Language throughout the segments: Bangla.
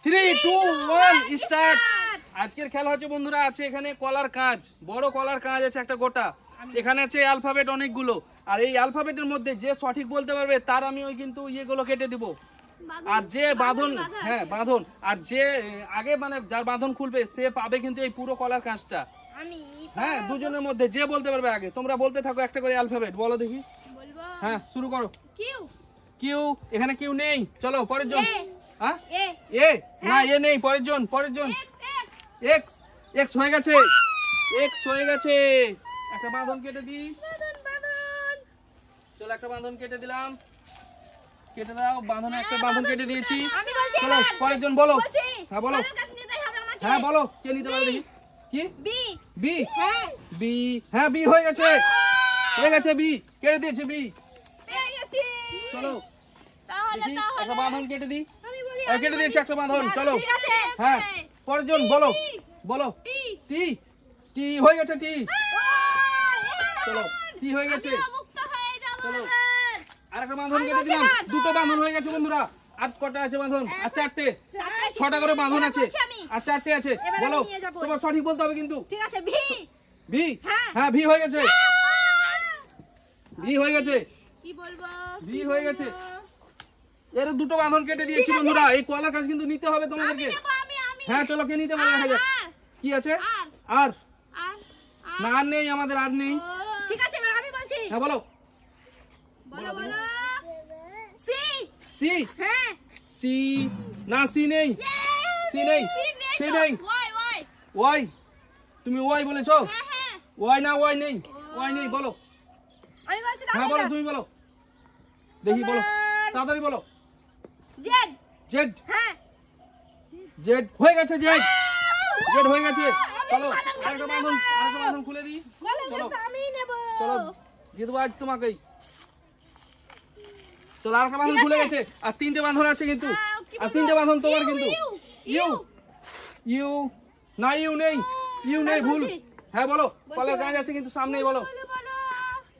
3 2 1 স্টার্ট। আজকের খেলা হচ্ছে বন্ধুরা, আছে এখানে কলার কাঁচ, বড় কলার কাঁচ আছে একটা গোটা, এখানে আছে অ্যালফাবেট অনেকগুলো, আর এই অ্যালফাবেটের মধ্যে যে সঠিক বলতে পারবে তার আমি ওই কিন্তু ইয়েগুলো কেটে দিব, আর যে বাঁধন, হ্যাঁ বাঁধন, আর যে আগে মানে যার বাঁধন খুলবে সে পাবে কিন্তু এই পুরো কলার কাঁচটা। হ্যাঁ, দুজনের মধ্যে যে বলতে পারবে আগে। তোমরা বলতে থাকো একটা করে অ্যালফাবেট, বলো দেখি। হ্যাঁ শুরু করো। কিউ, এখানে কিউ নেই, চলো পরের জন। হ্যাঁ এ, না এ নেই, পরের জন, পরের জন। এক্স, এক্স হয়ে গেছে, এক্স হয়ে গেছে। একটা বাঁধন কেটে দিই, চলো একটা বাঁধন কেটে দিলাম, কেটে দাও বাঁধনে, একটা বাঁধন কেটে দিয়েছি। চলো পরের জন বলো। হ্যাঁ বলো, হ্যাঁ বলো কে নিতে পারবে দেখি। কি বি, বি, বি, হ্যাঁ বি হয়ে গেছে, হয়ে গেছে, বি কেটে দিয়েছে, বি পেয়ে গেছি। চলো দেখি একটা বাঁধন কেটে দিই, কেটে দিয়েছি একটা বাঁধন। চলো হ্যাঁ পরের জন বলো, বলো টি, টি হয়ে গেছে, টি। চলো টি হয়ে গেছে। চলো আর একটা বাঁধন কেটে দিলাম, দুটো বাঁধন হয়ে গেছে বন্ধুরা। আর কটা আছে বাঁধন? আর চারটে, 6টা করে বাঁধন আছে, আর চারটে আছে। বলো, তোমার সঠিক বলতে হবে কিন্তু। ঠিক আছে, ভি, ভি, হ্যাঁ ভি হয়ে গেছে, ভি হয়ে গেছে। কি বলবো, ভি হয়ে গেছে। এর দুটো বাঁধন কেটে দিয়েছি বন্ধুরা। এই কলার কাজ কিন্তু নিতে হবে তোমাদেরকে। হ্যাঁ চলো কে নিতে পারে দেখা যাক। কি আছে? আর, না আর নেই আমাদের, আর নেই। ঠিক আছে এবার আমি বলছি। হ্যাঁ বলো, বলো বলো। সি, সি, হ্যাঁ সি, না সি নেই, সি নেই, সি নেই। ওয়াই, তুমি ওয়াই বলেছো? ওয়াই না, ওয়াই নেই, ওয়াই নেই। বলো, আমি বলছি। হ্যাঁ বলো, তুমি বলো দেখি, বলো তাড়াতাড়ি বলো। জেড, জেড, হ্যাঁ জেড হয়ে গেছে, জেড, জেড হয়ে গেছে। চলো আরেকটা বাঁধন, আরেকটা বাঁধন খুলে দিই। চলো আমি নেব, চলো দিয়ে দেবো আজ তোমাকেই। চলো আরেকটা বাঁধন খুলে গেছে, আর 3টে বাঁধন আছে কিন্তু, আর 3টে বাঁধন তোমার কিন্তু। ইউ, ইউ, না ইউ নেই, ইউ নেই, ভুল। হ্যাঁ বলো, কলার কাজ আছে কিন্তু সামনেই, বলো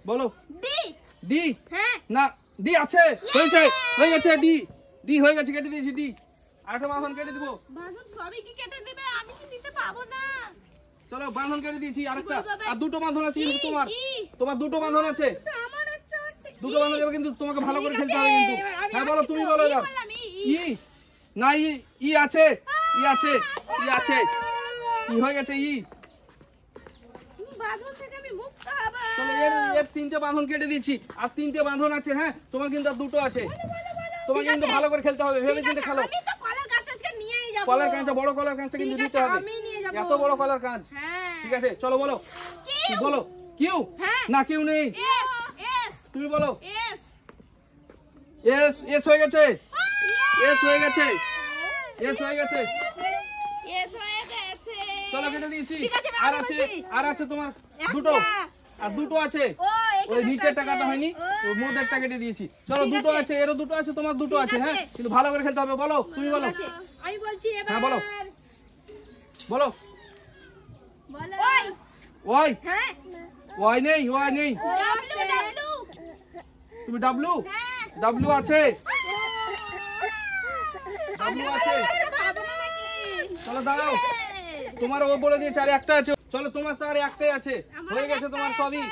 বলো। ডি, ডি, হ্যাঁ না ডি আছে, হয়েছে, হয়ে গেছে, ডি, ডি হয়ে গেছে, কেটে দিয়েছি ডি। আরেকটা বাঁধন কেটে দিব। বাঁধন সবই কি কেটে দিবে? আমি কি নিতে পাবো না। চলো বাঁধন কেটে দিয়েছি আরেকটা, আর দুটো বাঁধন আছে কিন্তু তোমার, তোমার দুটো বাঁধন আছে, দুটো বাঁধন যাবে কিন্তু তোমাকে ভালো করে খেলতে হবে কিন্তু। হ্যাঁ বলো, তুমি বলো এবার। ই, না ই, ই আছে, ই আছে, ই আছে, ই হয়ে গেছে, ই। বাঁধন থেকে আমি মুক্ত হব। চলো এর 3টে বাঁধন কেটে দিয়েছি, আর 3টে বাঁধন আছে। হ্যাঁ তোমার কিন্তু আর দুটো আছে, তোমাকে কিন্তু ভালো করে খেলতে হবে, ভেবে চিন্তে খেলো। আমি তো কলার কাঁচটা আজকে নিয়েই যাব, কলার কাঁচটা, বড় কলার কাঁচটা কিন্তু নিতে হবে, আমি নিয়ে যাব, এত বড় কলার কাঁচ। ঠিক আছে চলো বলো, বলো। কিউ, না কিউ নেই, এস, এস তুমি বলো। এস, এস, এস হয়ে গেছে, এস হয়ে গেছে, এস হয়ে গেছে, এস হয়ে গেছে। চলো কেটে দিয়েছি, আর আছে, আর আছে তোমার দুটো, আর দুটো আছে, ওই নিচের টাকাটা হয়নি, ওই মধ্যেরটা কেটে দিয়েছি। চলো দুটো আছে, এরও দুটো আছে, তোমার দুটো আছে। হ্যাঁ কিন্তু ভালো করে খেলতে হবে। বলো, তুমি বলো। আমি বলছি এবার। হ্যাঁ বলো, বলো বলো। ওয়াই, হ্যাঁ ওয়াই নেই, ওয়াই নেই। ডাব্লিউ, ডাব্লিউ, তুমি ডাব্লিউ, ডাব্লিউ আছে, ডাব্লিউ আছে। চলো দাঁড়াও, তোমার ও বলে দিয়েছে আর একটা আছে। চলো তোমার তো আর একটাই আছে, হয়ে গেছে তোমার, সবই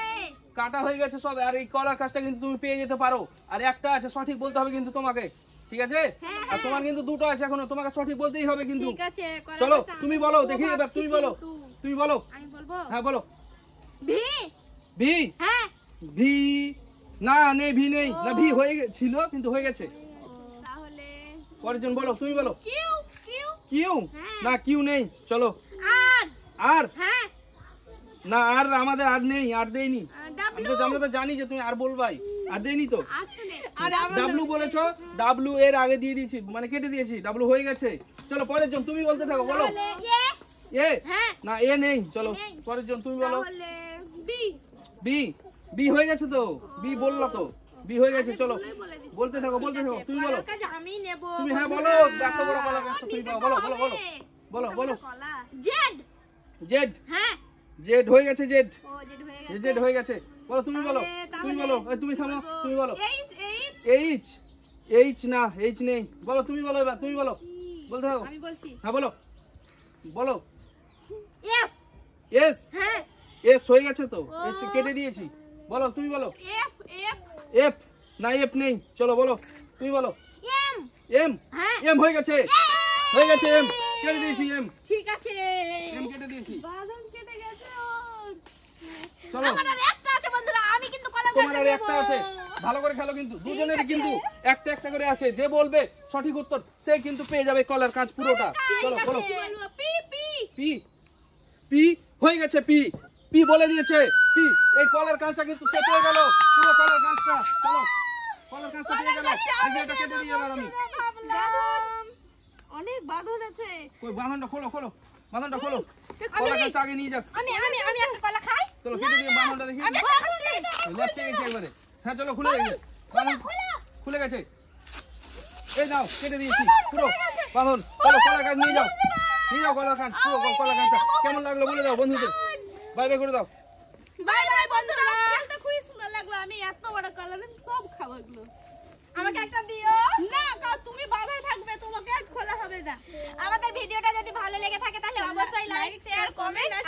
কাটা হয়ে গেছে সব। আর এই কলার কাজটা কিন্তু তুমি পেয়ে যেতে পারো, আর একটা আছে, সঠিক বলতে হবে কিন্তু তোমাকে। ঠিক আছে, আর তোমার কিন্তু দুটো আছে এখনো, তোমাকে সঠিক বলতেই হবে কিন্তু। চলো তুমি বলো দেখি এবার, তুমি বলো, তুমি বলো। আমি বলবো, হ্যাঁ বলো। ভি, ভি, হ্যাঁ ভি, না নেই, ভি নেই, না ভি হয়ে ছিল কিন্তু হয়ে গেছে। তাহলে পরের জন বলো, তুমি বলো। কিউ, কিউ, কিউ, না কিউ নেই। চলো আর, আর, হ্যাঁ না আর আমাদের আর নেই, আর দেইনি। আমরা তো জানি যে তুমি আর বলবাই, আর দেইনি তো। ডাব্লু বলেছো, ডাব্লু এর আগে দিয়ে দিয়েছি, মানে কেটে দিয়েছি, ডাব্লু হয়ে গেছে। চলো পরের জন, তুমি বলতে থাকো, বলো। এ, না এ নেই। চলো পরের জন, তুমি বলো। বি, বি, বি হয়ে গেছে তো, বি বললো তো, বি হয়ে গেছে। চলো বলতে থাকো, বলতে থাকো, তুমি বলো। আমি নেব, তুমি হ্যাঁ বলো, এত বড় কলার কাজটা তুমি বলো, বলো বলো বলো বলো। জেড, জেড, হ্যাঁ জেড হয়ে গেছে, জেড, ও জেড হয়ে গেছে, জেড হয়ে গেছে। বলো, তুমি বলো, তুমি বলো, তুমি থামো, তুমি বলো। এইচ, এইচ, এইচ না, এইচ নেই। বলো তুমি বলো এবার, তুমি বলো। বলতে দাও। আমি বলছি। হ্যাঁ বলো বলো। এস। এস। হ্যাঁ এস হয়ে গেছে তো, এস কেটে দিয়েছি। বলো তুমি বলো। এফ। এফ। এফ না, এফ নেই। চলো বলো তুমি বলো। এম। এম। হ্যাঁ এম হয়ে গেছে, হয়ে গেছে। এম কেটে দিয়েছি। এম ঠিক আছে। এম কেটে দিয়েছি। বাঁধন কেটে গেছে ওর। চলো আমার আর একটা আছে বন্ধুরা, আমি কিন্তু কলা তোমার আর একটা আছে। ভালো করে খেলো কিন্তু, দুজনেরই কিন্তু একটা একটা করে আছে। যে বলবে সঠিক উত্তর সে কিন্তু পেয়ে যাবে কলার কাঁচ পুরোটা। চলো বলো। P P P. পি হয়ে গেছে। পি। পি বলে দিয়েছে। পি। এই কলার কাঁচটা কিন্তু সে পেয়ে গেল, পুরো কলার কাঁচটা। চলো কলার কাঁচটা পেয়ে গেল। এই যে এটা কেটে দিয়ে এবার আমি। অনেক বাঁধন আছে। কই বাঁধনটা খোলো, খোলো বাঁধনটা খোলো। কলার কাঁচটা আগে নিয়ে যাক। আমি আমি আমি একটা কলা খাই। চলো কেটে দিয়ে বাঁধনটা দেখি। আমি খাচ্ছি। লেফটে গেছে একবারে। হ্যাঁ চলো খুলে গেছে বাঁধন, খুলে গেছে। এই নাও কেটে দিয়েছি পুরো বাঁধন। চলো কলার কাঁচ নিয়ে যাও, নিয়ে যাও কলার কাঁচ, পুরো কলার কাঁচটা। কেমন লাগলো বলে দাও বন্ধুদের, বাই বাই করে দাও। বাই বাই বন্ধুরা, খেলতে খুবই সুন্দর লাগলো। আমি এত বড় কলা সব খাবো এগুলো। আমাকে একটা দিও না, কারণ তুমি বাধায় থাকবে, তোমাকে আজ খোলা হবে না। আমাদের ভিডিওটা যদি ভালো লেগে থাকে তাহলে অবশ্যই লাইক শেয়ার কমেন্ট আর